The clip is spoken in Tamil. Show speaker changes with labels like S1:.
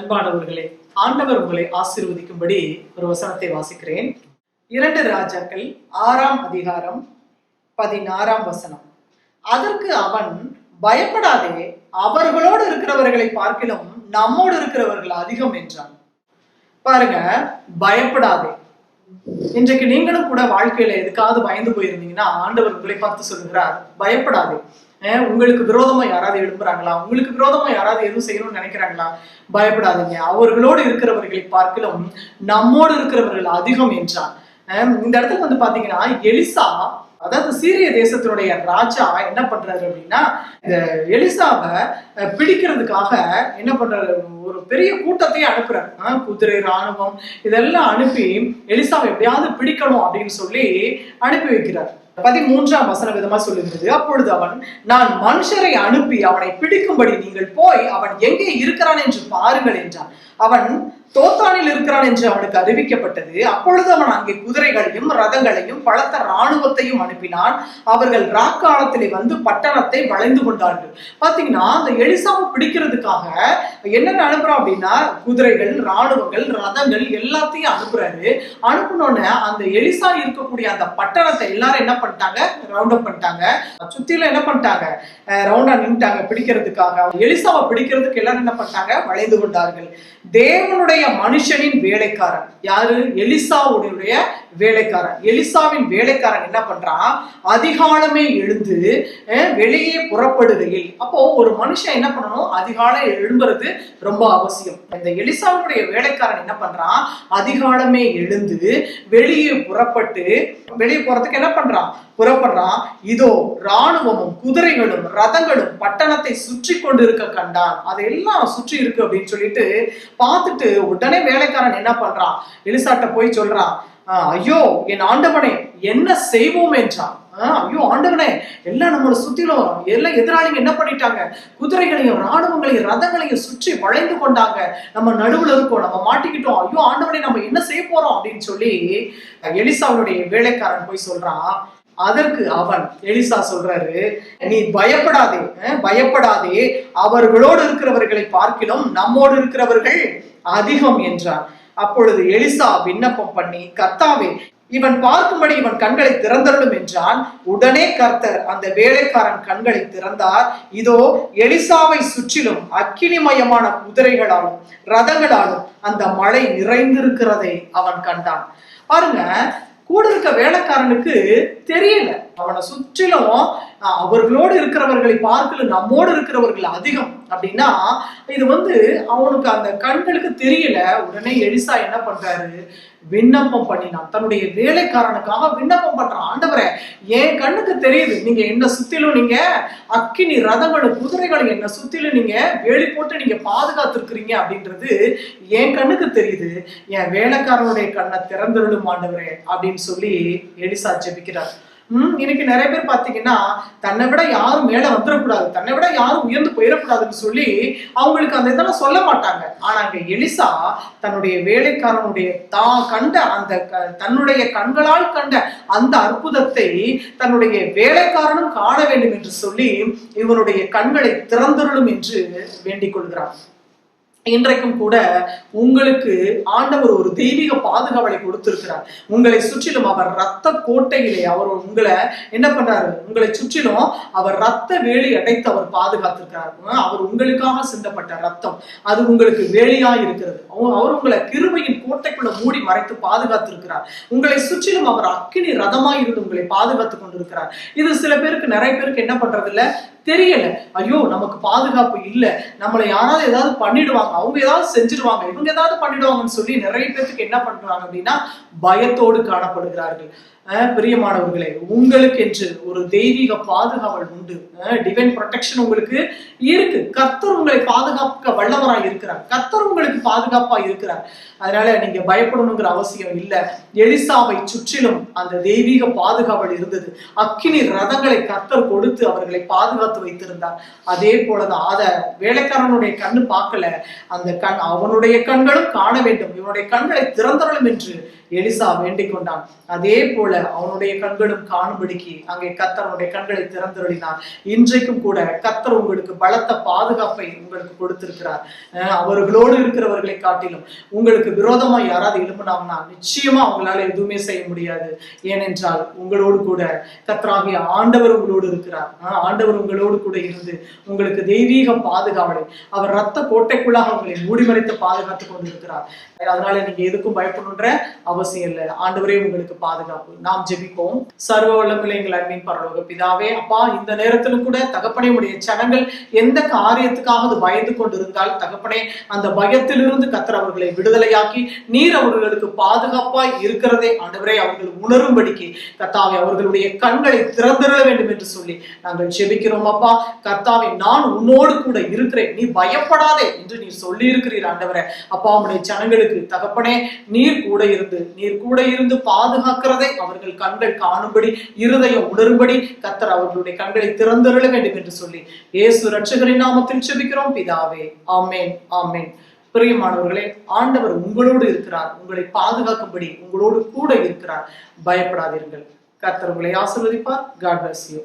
S1: அன்பானவர்களே, ஆண்டவர் உங்களை ஆசீர்வதிக்கும்படி ஒரு வசனத்தை வாசிக்கிறேன். 2 ராஜாக்கள் 6ஆம் அதிகாரம் 16ஆம் வசனம். அதற்கு அவன், பயப்படாதே, அவர்களோடு இருக்கிறவர்களை பார்க்கிலும் நம்மோடு இருக்கிறவர்கள் அதிகம் என்றான். பாருங்க, பயப்படாதே. இன்றைக்கு நீங்களும் கூட வாழ்க்கையில எதுக்காவது பயந்து போயிருந்தீங்கன்னா ஆண்டவர் உங்களை பார்த்து சொல்லுகிறார், பயப்படாதே. உங்களுக்கு விரோதமா யாராவது எழும்புறாங்களா, உங்களுக்கு விரோதமா யாராவது எதுவும் செய்யணும்னு நினைக்கிறாங்களா, பயப்படாதீங்க, அவர்களோடு இருக்கிறவர்களை பார்க்கிலும் நம்மோடு இருக்கிறவர்கள் அதிகம் என்றான். இந்த இடத்துல வந்து பாத்தீங்கன்னா, எலிசா, அதாவது சீரிய தேசத்தினுடைய ராஜா என்ன பண்றாரு அப்படின்னா, இந்த எலிசாவை பிடிக்கிறதுக்காக என்ன பண்றாரு, ஒரு பெரிய கூட்டத்தையே அனுப்புறாரு. குதிரை, ராணுவம் இதெல்லாம் அனுப்பி எலிசாவை எப்படியாவது பிடிக்கணும் அப்படின்னு சொல்லி அனுப்பி வைக்கிறார். 13ஆம் வசனம் விதமா சொல்லுகிறது, அப்பொழுது அவன், நான் மனுஷரை அனுப்பி அவனை பிடிக்கும்படி நீங்கள் போய் அவன் எங்கே இருக்கிறான் என்று பாருங்கள் என்றான். அவன் தோத்தானில் இருக்கிறான் என்று அவனுக்கு அறிவிக்கப்பட்டது. அப்பொழுது அவன் அங்கே குதிரைகளையும் ரதங்களையும் பலத்த இராணுவத்தையும் அனுப்பினான். அவர்கள் ராக்காலத்திலே வந்து பட்டணத்தை வளைந்து கொண்டார்கள். பாத்தீங்கன்னா, அந்த எலிசாவை பிடிக்கிறதுக்காக என்னென்ன அனுப்புறான் அப்படின்னா, குதிரைகள், இராணுவங்கள், ரதங்கள் எல்லாத்தையும் அனுப்புறாரு. அனுப்பினோன்னு அந்த எலிசா இருக்கக்கூடிய அந்த பட்டணத்தை எல்லாரும் என்ன பண்ணிட்டாங்க, ரவுண்ட் அப் பண்ணிட்டாங்க. சுத்தில என்ன பண்ணிட்டாங்க, ரவுண்டா நின்ட்டாங்க பிடிக்கிறதுக்காக. எலிசாவை பிடிக்கிறதுக்கு எல்லாரும் என்ன பண்ணிட்டாங்க, வளைந்து கொண்டார்கள். தேவனுடைய மனுஷனின் வேலைக்காரன் யாரு, எலிசாவுடைய வேலைக்காரன். எலிசாவின் வேலைக்காரன் என்ன பண்றான், அதிகாலமே எழுந்து வெளியே புறப்படுகையில். அப்போ ஒரு மனுஷன் என்ன பண்ணணும், அதிகாலை எழும்புறது ரொம்ப அவசியம். இந்த எலிசாவுடைய வேலைக்காரன் என்ன பண்றான், அதிகாலமே எழுந்து வெளியே புறப்பட்டு, வெளியே போறதுக்கு என்ன பண்றான், புறப்படுறான். இதோ இராணுவமும் குதிரைகளும் ரதங்களும் பட்டணத்தை சுற்றி கொண்டு இருக்க கண்டான். அதையெல்லாம் சுற்றி இருக்கு அப்படின்னு சொல்லிட்டு பார்த்துட்டு உடனே வேலைக்காரன் என்ன பண்றான், எலிசாட்ட போய் சொல்றான், ஐயோ என் ஆண்டவனே, என்ன செய்வோம் என்றான். ஐயோ ஆண்டவனே, எல்லாம் நம்மளை சுத்திலும் எல்லாம் எதிராளிங்க என்ன பண்ணிட்டாங்க, குதிரைகளையும் ராணுவங்களையும் ரதங்களையும் சுற்றி வளைந்து கொண்டாங்க, நம்ம நடுவுல இருக்கோம், நம்ம மாட்டிக்கிட்டோம், ஐயோ ஆண்டவனே நம்ம என்ன செய்ய போறோம் அப்படின்னு சொல்லி எலிசாவுடைய வேலைக்காரன் போய் சொல்றான். அதற்கு அவன், எலிசா சொல்றாரு, நீ பயப்படாதே, பயப்படாதே, அவர்களோடு இருக்கிறவர்களை பார்க்கிலும் நம்மோடு இருக்கிறவர்கள் அதிகம் என்றான். அப்பொழுது எலிசா விண்ணப்பம் பண்ணி, கர்த்தாவே, இவன் பார்க்கும்படி இவன் கண்களை திறந்தருளும் என்றான். உடனே கர்த்தர் அந்த வேலைக்காரன் கண்களை திறந்தார். இதோ எலிசாவை சுற்றிலும் அக்கினிமயமான குதிரைகளாலும் ரதங்களாலும் அந்த மழை நிறைந்திருக்கிறதை அவன் கண்டான். பாருங்க, கூட இருக்க வேலைக்காரனுக்கு தெரியல, அவனை சுற்றிலும் அவர்களோடு இருக்கிறவர்களை பார்க்கல நம்மோடு இருக்கிறவர்கள் அதிகம் அப்படின்னா இது வந்து அவனுக்கு அந்த கண்களுக்கு தெரியல. உடனே எலிசா என்ன பண்றாரு, விண்ணப்பம் பண்ணினான். தன்னுடைய வேலைக்காரனுக்காக விண்ணப்பம் பண்றான். ஆண்டவரே, என் கண்ணுக்கு தெரியுது, நீங்க என்ன சுத்திலும் நீங்க அக்கினி ரதங்களும் குதிரைகளும் என்ன சுத்திலும் நீங்க வேலி போட்டு நீங்க பாதுகாத்திருக்கிறீங்க அப்படின்றது என் கண்ணுக்கு தெரியுது. என் வேலைக்காரனுடைய கண்ணை திறந்துருளும் ஆண்டவரே அப்படின்னு சொல்லி எலிசா ஜெபிக்கிறார். இன்னைக்கு நிறைய பேர் பாத்தீங்கன்னா, தன்னை விட யாரும் மேல வந்துடக்கூடாது, தன்னை விட யாரும் உயர்ந்து போயிடக்கூடாதுன்னு சொல்லி அவங்களுக்கு அந்த இதெல்லாம் சொல்ல மாட்டாங்க. ஆனா அங்க எலிசா தன்னுடைய வேலைக்காரனுடைய தான் கண்ட அந்த தன்னுடைய கண்களால் கண்ட அந்த அற்புதத்தை தன்னுடைய வேலைக்காரனும் காண வேண்டும் என்று சொல்லி இவனுடைய கண்களை திறந்துருளும் என்று வேண்டிக் கொள்கிறான். இன்றைக்கும் கூட உங்களுக்கு ஆண்டவர் ஒரு தெய்வீக பாதுகாவலை கொடுத்திருக்கிறார். உங்களை சுற்றிலும் அவர் ரத்த கோட்டையிலே அவர் உங்களை என்ன பண்றாரு, உங்களை சுற்றிலும் அவர் ரத்த வேலி அடைத்து அவர் பாதுகாத்திருக்கிறார். அவர் உங்களுக்காக சிந்தப்பட்ட ரத்தம் அது உங்களுக்கு வேலியா இருக்கிறது. அவர் உங்களை கிருபையின் கோட்டைக்குள்ள மூடி மறைத்து பாதுகாத்திருக்கிறார். உங்களை சுற்றிலும் அவர் அக்கினி ரதமாய் இருந்து உங்களை பாதுகாத்து கொண்டிருக்கிறார். இது சில பேருக்கு, நிறைய பேருக்கு என்ன பண்றது இல்ல, தெரியல. ஐயோ நமக்கு பாதுகாப்பு இல்லை, நம்மளை யாராவது ஏதாவது பண்ணிடுவாங்க, அவங்க ஏதாவது செஞ்சிருவாங்க, இவங்க ஏதாவது பண்ணிடுவாங்கன்னு சொல்லி நிறைய பேருக்கு என்ன பண்றாங்க அப்படின்னா பயத்தோடு காணப்படுகிறார்கள். பிரியமானவர்களே, உங்களுக்கு என்று ஒரு தெய்வீக பாதுகாவல் உண்டு. டிவைன் ப்ரொடெக்ஷன் உங்களுக்கு இருக்கு. கர்த்தர் உங்களை பாதுகாக்க வல்லவராய் இருக்கிறார். கர்த்தர் உங்களுக்கு பாதுகாப்பா இருக்கிறார். அதனால நீங்க பயப்படணுங்கிற அவசியம் இல்லை. எலிசாவை சுற்றிலும் அந்த தெய்வீக பாதுகாவல் இருந்தது. அக்கினி ரதங்களை கர்த்தர் கொடுத்து அவர்களை பாதுகாத்து வைத்திருந்தார். அதே போலதான் அத வேலைக்காரனுடைய கண்ணு பார்க்கல, அந்த கண் அவனுடைய கண்களும் காண வேண்டும், இவனுடைய கண்களை திறந்தரலும் என்று எலிசா வேண்டிக் கொண்டான். அதே போல அவனுடைய கண்களும் காணும்படிக்கு அங்கே கர்த்தர் அவனுடைய கண்களை திறந்தருளினார். இன்றைக்கும் கூட கர்த்தர் உங்களுக்கு பலத்த பாதுகாப்பை உங்களுக்கு கொடுத்திருக்கிறார். அவர்களோடு இருக்கிறவர்களை காட்டிலும் உங்களுக்கு விரோதமா யாராவது எழுப்பினாங்கன்னா நிச்சயமா அவங்களால எதுவுமே செய்ய முடியாது. ஏனென்றால் உங்களோடு கூட கர்த்தராகிய ஆண்டவர் உங்களோடு இருக்கிறார். ஆண்டவர் உங்களோடு கூட இருந்து உங்களுக்கு தெய்வீக பாதுகாவலை அவர் ரத்த கோட்டைக்குள்ளாக உங்களை மூடிமறைத்து பாதுகாத்துக் கொண்டு இருக்கிறார். அதனால நீங்க எதுக்கும் பயப்படணுன்ற அவசியம் இல்லை. ஆண்டவரே உங்களுக்கு பாதுகாப்பு. நாம் ஜெபிப்போம். சர்வ வல்லமையுள்ள எங்கள் அன்பின் பரலோக பிதாவே, அப்பா, இந்த நேரத்திலும் கூட தகப்பனே உடைய ஜனங்கள் எந்த காரியத்துக்காக பயந்து கொண்டிருந்தால் தகப்பனே அந்த பயத்திலிருந்து கர்த்தர் அவர்களை விடுதலையாக்கி நீர் அவர்களுக்கு பாதுகாப்பாய் இருக்கிறதே ஆண்டவரே அவர்கள் உணரும்படிக்கு கர்த்தாவே அவர்களுடைய கண்களை திறந்திட வேண்டும் என்று சொல்லி நாங்கள் ஜெபிக்கிறோம். அப்பா கர்த்தாவே, நான் உன்னோடு கூட இருக்கிறேன், நீ பயப்படாதே என்று நீர் சொல்லி இருக்கிறீர் ஆண்டவரே. அப்பா உடைய ஜனங்களுக்கு தகப்பனே நீர் கூட இருந்து பாதுகாக்கிறதை அவர்கள் கண்கள் காணும்படி இருதயம் உணரும்படி கர்த்தர் அவர்களுடைய கண்களை திறந்திட வேண்டும் என்று சொல்லி இயேசு இரட்சகரின் நாமத்தில் ஜெபிக்கிறோம் பிதாவே. ஆமென், ஆமென். பிரியமானவர்களே, ஆண்டவர் உங்களோடு இருக்கிறார், உங்களை பாதுகாக்கும்படி உங்களோடு கூட இருக்கிறார். பயப்படாதீர்கள். கர்த்தர் உங்களை ஆசீர்வதிப்பார். God bless you.